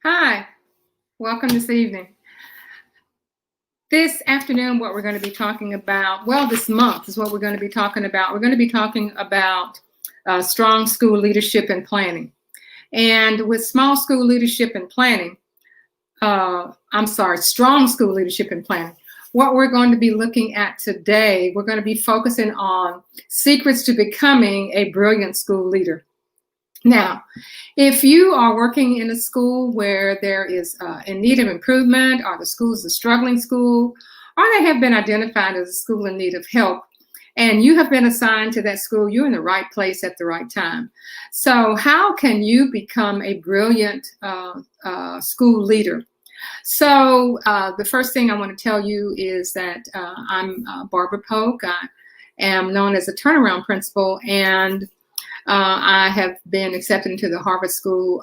Hi, welcome this evening. This afternoon, what we're going to be talking about, well, this month is what we're going to be talking about. We're going to be talking about strong school leadership and planning. And with small school leadership and planning, strong school leadership and planning, what we're going to be looking at today, we're going to be focusing on secrets to becoming a brilliant school leader. Now, if you are working in a school where there is in need of improvement, or the school is a struggling school, or they have been identified as a school in need of help, and you have been assigned to that school, you're in the right place at the right time. So how can you become a brilliant school leader? So the first thing I want to tell you is that I'm Barbara Polk. I am known as a turnaround principal, and I have been accepted into the Harvard School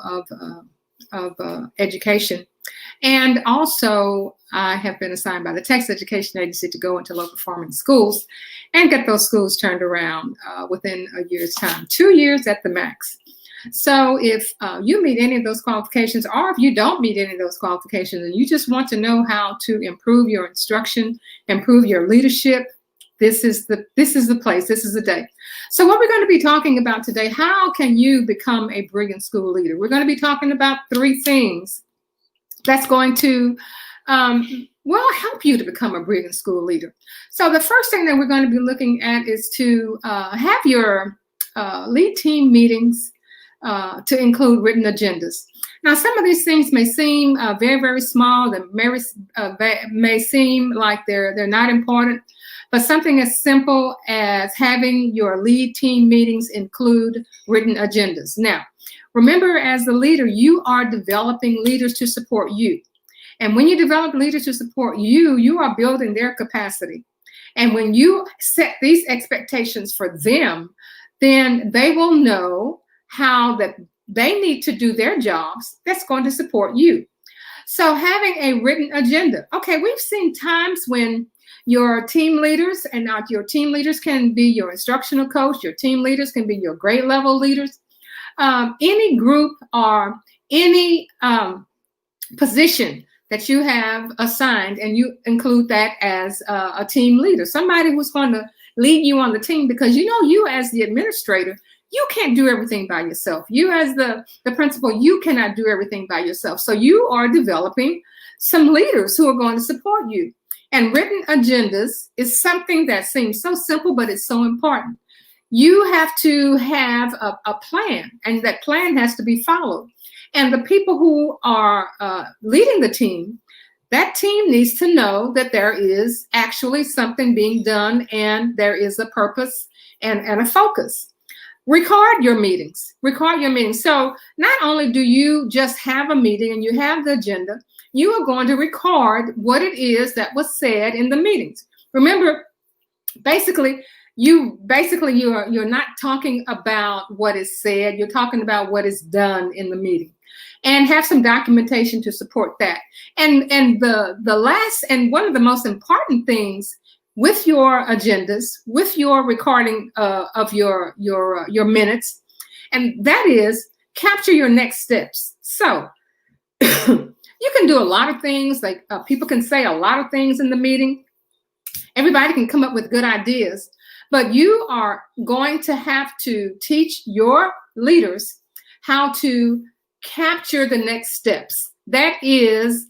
of Education. And also, I have been assigned by the Texas Education Agency to go into low performing schools and get those schools turned around within a year's time, 2 years at the max. So if you meet any of those qualifications, or if you don't meet any of those qualifications and you just want to know how to improve your instruction, improve your leadership, this is the place, this is the day. So what we're going to be talking about today, how can you become a brilliant school leader? We're going to be talking about 3 things that's going to, help you to become a brilliant school leader. So the first thing that we're going to be looking at is to have your lead team meetings to include written agendas. Now, some of these things may seem very, very small. They may seem like they're not important. But something as simple as having your lead team meetings include written agendas. Now, remember, as the leader, you are developing leaders to support you. And when you develop leaders to support you, you are building their capacity. And when you set these expectations for them, then they will know how that they need to do their jobs that's going to support you. So having a written agenda. Okay, we've seen times when your team leaders, and your team leaders can be your instructional coach, your team leaders can be your grade level leaders, any group or any position that you have assigned, and you include that as a team leader, somebody who's going to lead you on the team, because you as the administrator, you can't do everything by yourself. You as the principal, you cannot do everything by yourself. So you are developing some leaders who are going to support you. And written agendas is something that seems so simple, but it's so important. You have to have a plan, and that plan has to be followed. And the people who are leading the team, that team needs to know that there is actually something being done, and there is a purpose and a focus. Record your meetings. Record your meetings. So not only do you just have a meeting and you have the agenda, you are going to record what it is that was said in the meetings. Remember, you're not talking about what is said, you're talking about what is done in the meeting. And have some documentation to support that. And the last and one of the most important things with your agendas, with your recording of your minutes, and that is capture your next steps. So you can do a lot of things, like people can say a lot of things in the meeting. Everybody can come up with good ideas, but you are going to have to teach your leaders how to capture the next steps. That is,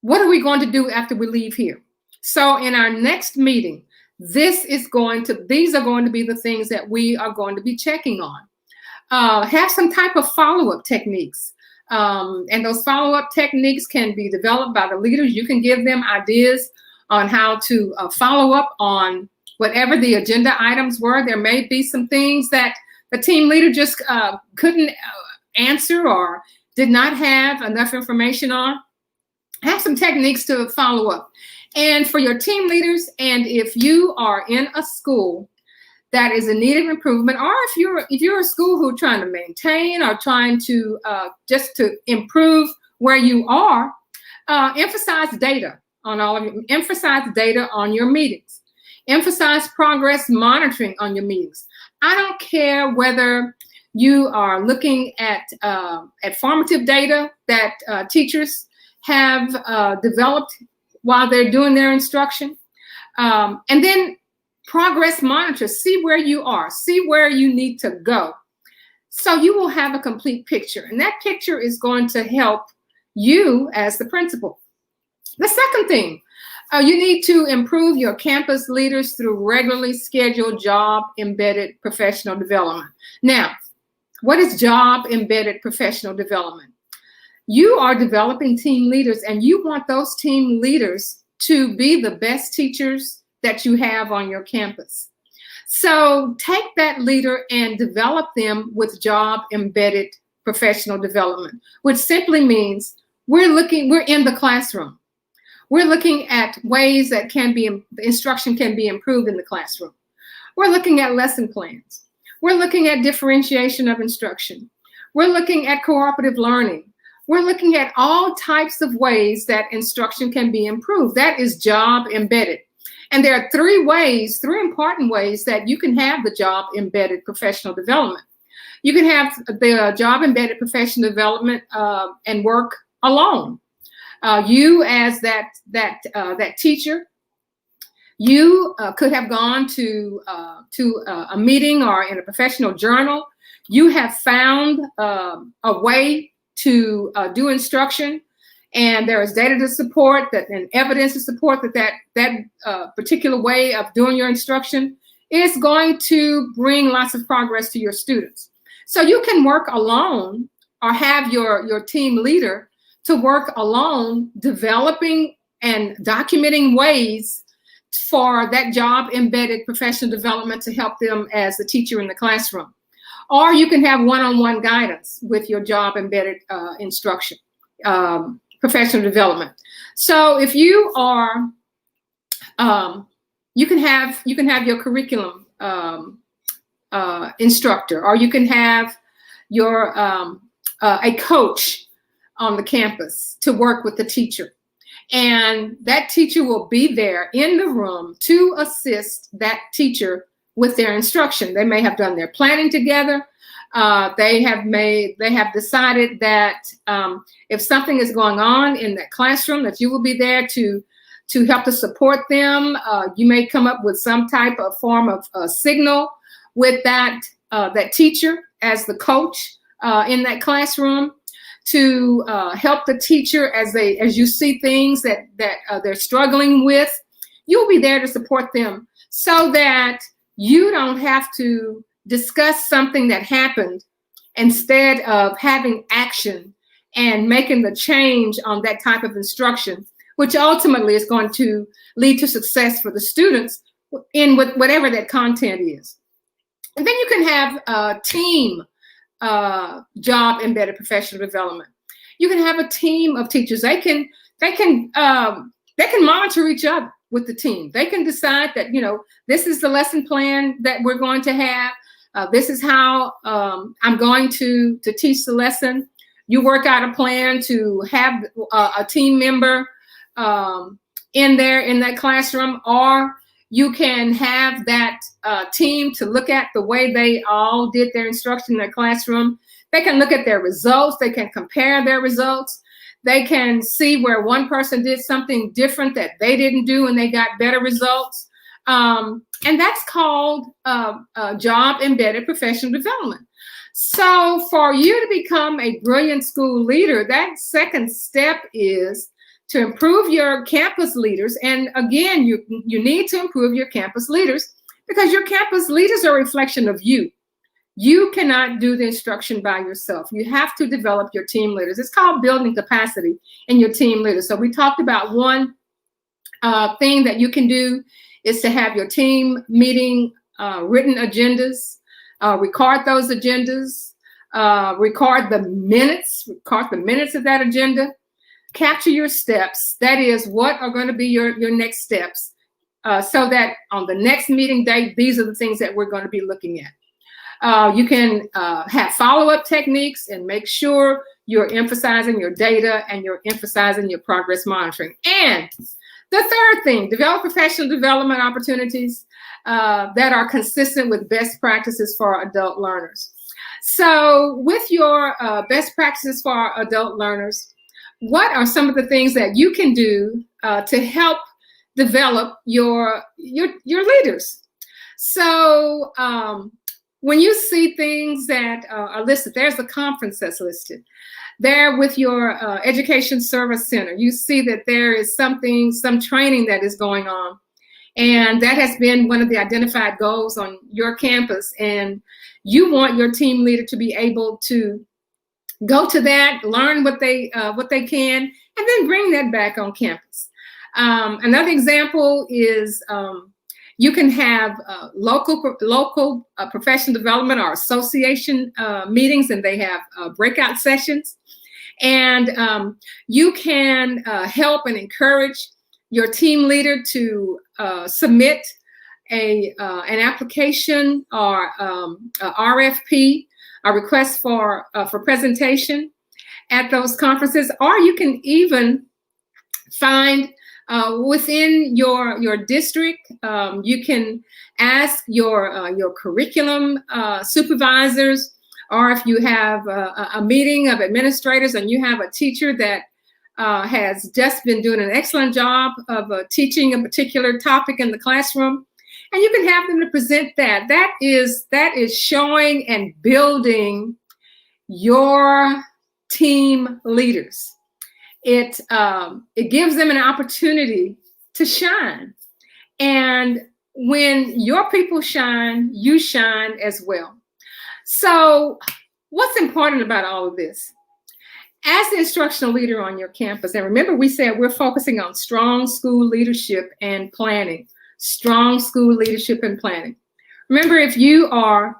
what are we going to do after we leave here? So in our next meeting, these are going to be the things that we are going to be checking on. Have some type of follow-up techniques. And those follow-up techniques can be developed by the leaders. You can give them ideas on how to follow up on whatever the agenda items were. There may be some things that the team leader just couldn't answer or did not have enough information on. Have some techniques to follow up. And for your team leaders, and if you are in a school that is in need of improvement, or if you're a school who's trying to maintain or trying to just to improve where you are, emphasize data on all of you. Emphasize data on your meetings. Emphasize progress monitoring on your meetings. I don't care whether You are looking at formative data that teachers have developed while they're doing their instruction. And then progress monitor, see where you are, see where you need to go. So you will have a complete picture, and that picture is going to help you as the principal. The second thing, you need to improve your campus leaders through regularly scheduled job-embedded professional development. Now, what is job-embedded professional development? You are developing team leaders, and you want those team leaders to be the best teachers that you have on your campus. So take that leader and develop them with job-embedded professional development, which simply means we're in the classroom. We're looking at ways that instruction can be improved in the classroom. We're looking at lesson plans. We're looking at differentiation of instruction. We're looking at cooperative learning. We're looking at all types of ways that instruction can be improved. That is job embedded. And there are three important ways that you can have the job embedded professional development. You can have the job embedded professional development and work alone. You as that teacher, you could have gone to a meeting or in a professional journal. You have found a way to do instruction, and there is data to support that and evidence to support that particular way of doing your instruction is going to bring lots of progress to your students. So you can work alone or have your team leader to work alone, developing and documenting ways for that job embedded professional development to help them as the teacher in the classroom. Or you can have one-on-one guidance with your job embedded instruction, professional development. So if you are, you can have your curriculum instructor, or you can have your a coach on the campus to work with the teacher. And that teacher will be there in the room to assist that teacher with their instruction. They may have done their planning together. They have decided that if something is going on in that classroom, that you will be there to help to support them. You may come up with some type of form of signal with that teacher as the coach in that classroom to help the teacher as you see things that they're struggling with. You'll be there to support them so that you don't have to discuss something that happened instead of having action and making the change on that type of instruction, which ultimately is going to lead to success for the students in whatever that content is. And then you can have team job embedded professional development. You can have a team of teachers. They can monitor each other with the team. They can decide that, this is the lesson plan that we're going to have. This is how I'm going to teach the lesson. You work out a plan to have a team member in that classroom, or you can have that team to look at the way they all did their instruction in their classroom. They can look at their results. They can compare their results. They can see where one person did something different that they didn't do and they got better results. And that's called job embedded professional development. So for you to become a brilliant school leader, that second step is to improve your campus leaders. And again, you need to improve your campus leaders because your campus leaders are a reflection of you. You cannot do the instruction by yourself. You have to develop your team leaders. It's called building capacity in your team leaders. So we talked about one thing that you can do is to have your team meeting written agendas, record those agendas, record the minutes of that agenda, capture your steps. That is, what are going to be your next steps so that on the next meeting date, these are the things that we're going to be looking at. You can have follow-up techniques and make sure you're emphasizing your data and you're emphasizing your progress monitoring. And the third thing, develop professional development opportunities that are consistent with best practices for adult learners. So with your best practices for our adult learners, what are some of the things that you can do to help develop your leaders? So when you see things that are listed, there's a conference that's listed. There with your Education Service Center, you see that there is some training that is going on. And that has been one of the identified goals on your campus. And you want your team leader to be able to go to that, learn what they can, and then bring that back on campus. Another example is you can have local professional development or association meetings, and they have breakout sessions. And you can help and encourage your team leader to submit an application or RFP, a request for presentation at those conferences, or you can even find within your district, you can ask your curriculum supervisors, or if you have a meeting of administrators and you have a teacher that has just been doing an excellent job of teaching a particular topic in the classroom, and you can have them to present that. That is showing and building your team leaders. It gives them an opportunity to shine. And when your people shine, you shine as well. So what's important about all of this? As the instructional leader on your campus, and remember we said we're focusing on strong school leadership and planning. Strong school leadership and planning. Remember, if you are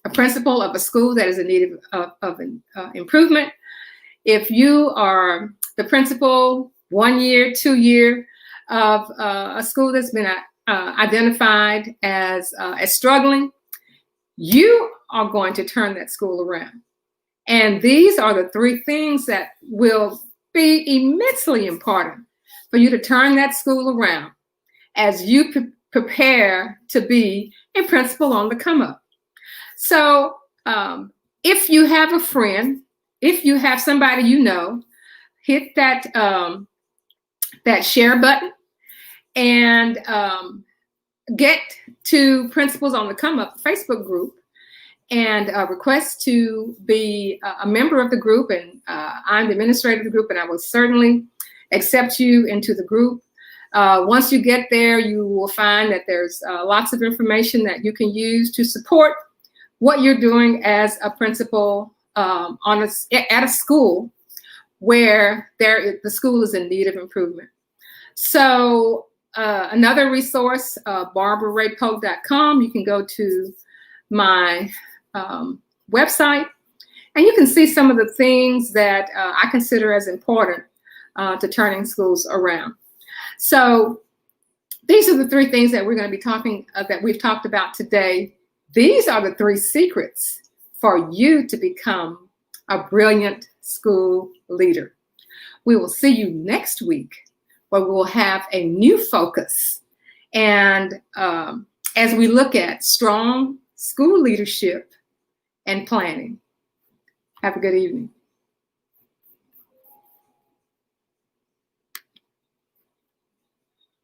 a principal of a school that is in need of improvement, if you are the principal 1 year, 2 year of a school that's been identified as struggling, you are going to turn that school around. And these are the three things that will be immensely important for you to turn that school around as you prepare to be a principal on the come up. So if you have a friend, if you have somebody you know, hit that share button and get to Principals on the Come Up Facebook group and request to be a member of the group. And I'm the administrator of the group, and I will certainly accept you into the group. Once you get there, you will find that there's lots of information that you can use to support what you're doing as a principal at a school where the school is in need of improvement. So another resource, barbararaypope.com. You can go to my website, and you can see some of the things that I consider as important to turning schools around. So these are the three things that we're going to be talking that we've talked about today. These are the three secrets for you to become a brilliant school leader. We will see you next week, where we will have a new focus, and as we look at strong school leadership and planning. Have a good evening.